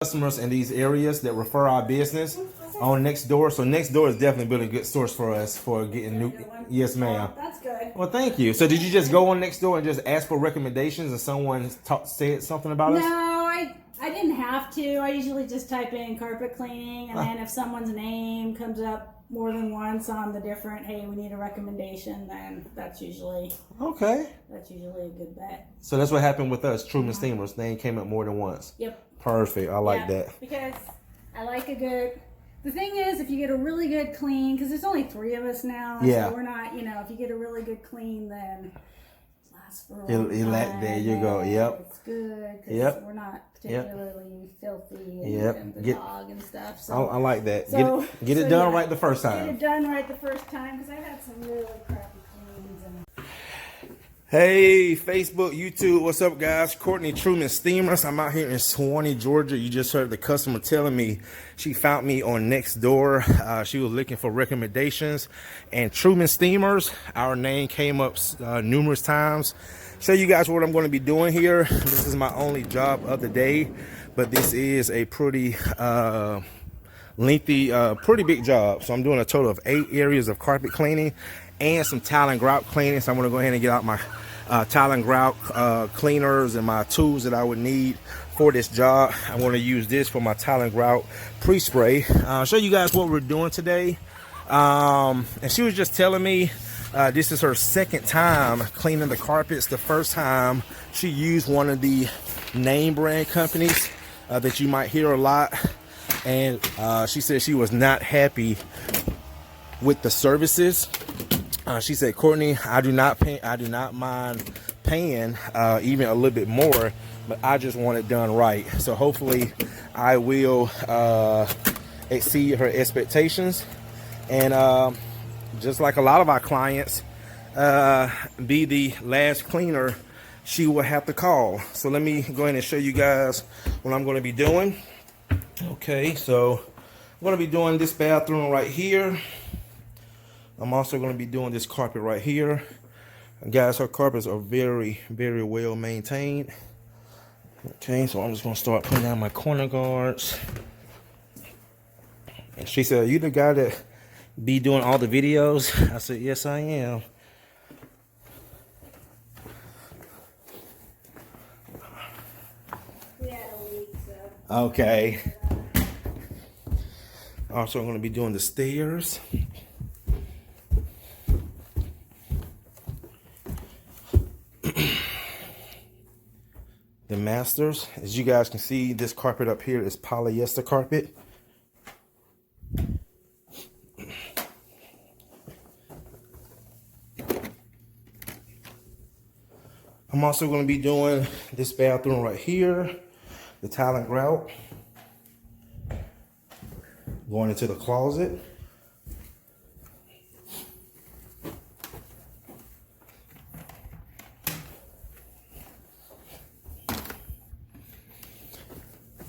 customers in these areas that refer our business on Nextdoor. So Nextdoor has definitely been a good source for us for getting new. Yes, ma'am. That's good. Well, thank you. So did you just go on Nextdoor and just ask for recommendations, and someone said something about us? No, I didn't have to. I usually just type in carpet cleaning, and then if someone's name comes up more than once on the different, hey, we need a recommendation, then that's usually Okay. a good bet. So that's what happened with us. Truman Steamer's name came up more than once. Yep. Perfect. I like that. Because I like a good. The thing is, if you get a really good clean, because there's only 3 of us now, Yeah. so we're not, if you get a really good clean, then it lasts for a It- long it time. there you go. Yep. It's good because Yep. we're not particularly filthy Yep. and the Get- dog and stuff. So I like that. So- get it so, done yeah. right the first get time. it done right the first time, because I've had some really crappy cleans. And Hey, Facebook, YouTube, what's up, guys? Courtney Truman Steamers. I'm out here in Swanee, Georgia. You just heard the customer telling me she found me on Nextdoor. She was looking for recommendations, and Truman Steamers, our name came up numerous times. Show you guys what I'm going to be doing here. This is my only job of the day, but this is a pretty lengthy, pretty big job. So I'm doing a total of 8 areas of carpet cleaning and some tile and grout cleaning. So I'm going to go ahead and get out my tile and grout cleaners and my tools that I would need for this job. I'm going to use this for my tile and grout pre-spray. I'll show you guys what we're doing today. And she was just telling me this is her second time cleaning the carpets. The first time she used one of the name brand companies that you might hear a lot. And she said she was not happy with the services. She said, Courtney, I do not mind paying even a little bit more, but I just want it done right. So hopefully I will exceed her expectations. And just like a lot of our clients, be the last cleaner she will have to call. So let me go ahead and show you guys what I'm going to be doing. Okay, so I'm going to be doing this bathroom right here. I'm also going to be doing this carpet right here. And guys, her carpets are very, very well maintained. Okay, so I'm just going to start putting down my corner guards. And she said, "Are you the guy that be doing all the videos?" I said, "Yes, I am." we had a week, so. Okay. Also, I'm going to be doing the stairs. The masters, as you guys can see, this carpet up here is polyester carpet. I'm also going to be doing this bathroom right here, the tile and grout. Going into the closet.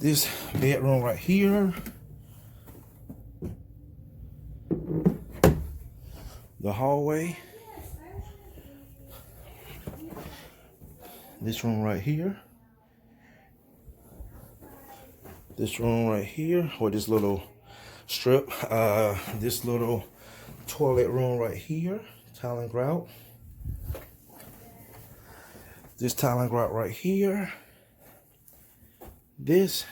This bedroom right here. The hallway. This room right here. This room right here, or this little strip. This little toilet room right here. Tile and grout. This tile and grout right here. This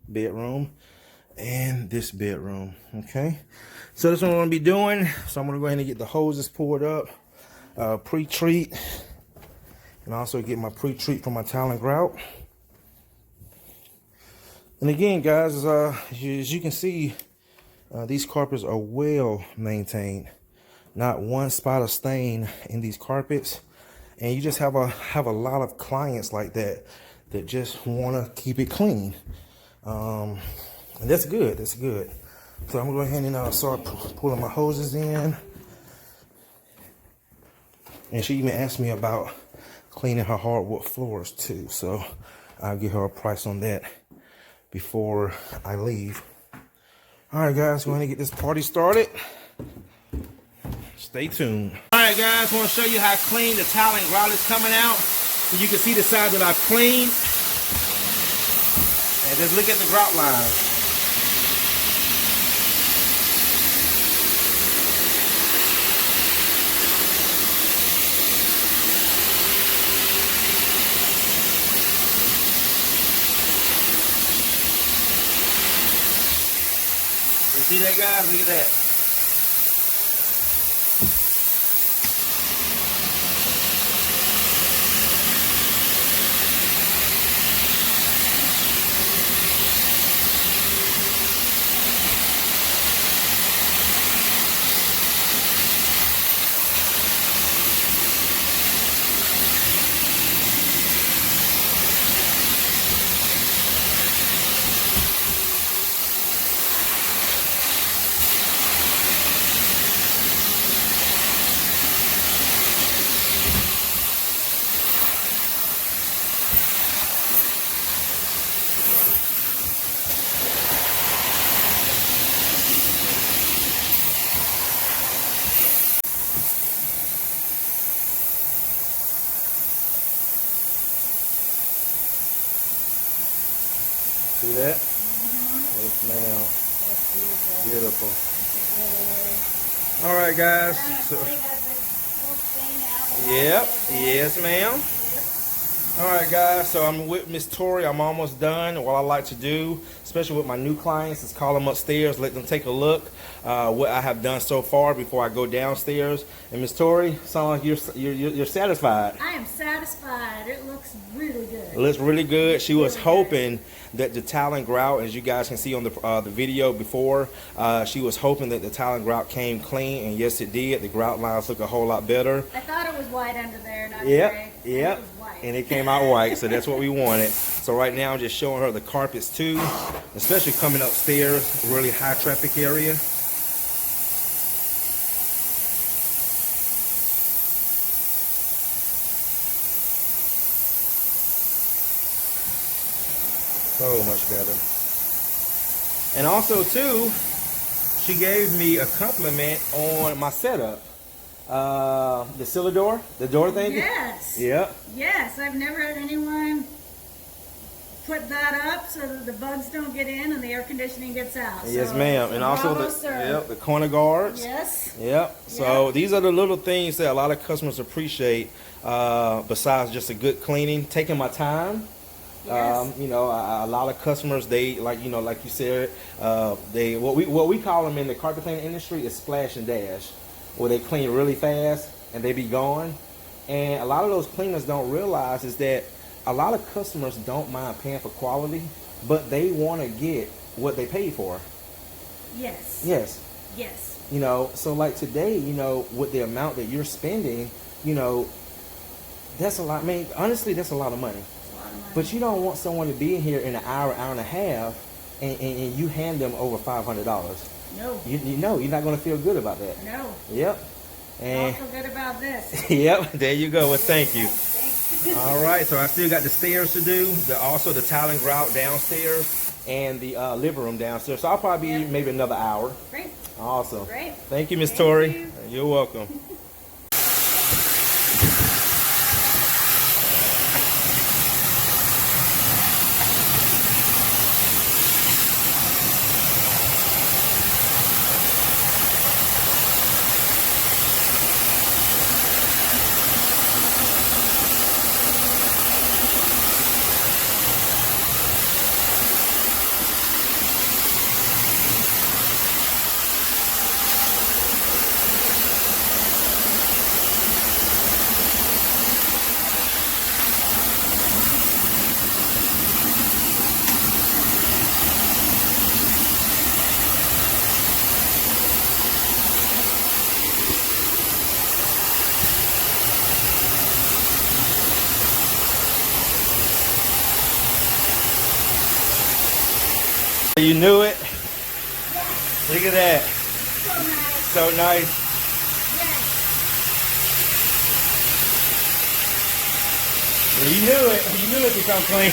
bedroom and this bedroom. Okay, so that's what I'm going to be doing. So I'm going to go ahead and get the hoses poured up, pre-treat, and also get my pre-treat for my tile and grout. And again, guys, as you can see, these carpets are well maintained. Not one spot of stain in these carpets. And you just have a lot of clients like that just want to keep it clean. And that's good. That's good. So I'm going to go ahead and start pulling my hoses in. And she even asked me about cleaning her hardwood floors too. So I'll give her a price on that before I leave. All right, guys, we're going to get this party started. Stay tuned. All right, guys, I want to show you how clean the tile and grout is coming out. So you can see the side that I've cleaned. And And just look at the grout lines. You see that, guys? Look at that. See that? Yes, ma'am. That's Beautiful. beautiful. All right, guys. So, yep. Yes, ma'am. All right, guys. So I'm with Miss Tori. I'm almost done. What I like to do, especially with my new clients, is call them upstairs, let them take a look what I have done so far before I go downstairs. And Miss Tori, sound like you're satisfied. I am satisfied. It looks really good. It looks really good. She was Really hoping that the tile and grout, as you guys can see on the video before, she was hoping that the tile and grout came clean, and yes, it did. The grout lines look a whole lot better. I thought it was white under there, not Yep, gray. yep. It was white. And it came out white, so that's what we wanted. So right now I'm just showing her the carpets too, especially coming upstairs, really high traffic area. So much better. And also too, she gave me a compliment on my setup. The Scylla door, the door thing. Yes. Yep. Yes, I've never had anyone put that up so that the bugs don't get in and the air conditioning gets out. Yes, So, ma'am. And also bravo, the sir. the corner guards. Yes. Yep. So these are the little things that a lot of customers appreciate. Besides just a good cleaning, taking my time. Yes. You know, a lot of customers, they like, you know, like you said, they what we call them in the carpet cleaning industry is splash and dash, where they clean really fast and they be gone. And a lot of those cleaners don't realize is that a lot of customers don't mind paying for quality, but they want to get what they paid for. Yes. Yes. Yes. You know, so like today, you know, with the amount that you're spending, you know, that's a lot. I mean, honestly, that's a lot of money. It's a lot of money. But you don't want someone to be here in an hour, hour and a half, and you hand them over $500. No. You know, you're not going to feel good about that. No. Yep. Don't And feel good about this. yep, there you go. Well, thank you. Thanks. All right, so I still got the stairs to do. Also the tile and grout downstairs and the living room downstairs. So I'll probably be maybe another hour. Great. Awesome. Great. Thank you, Miss Thank Tori. you. You're welcome. You knew it? Yes. Look at that. So nice. So nice. Yes. You knew it. You knew it to come clean.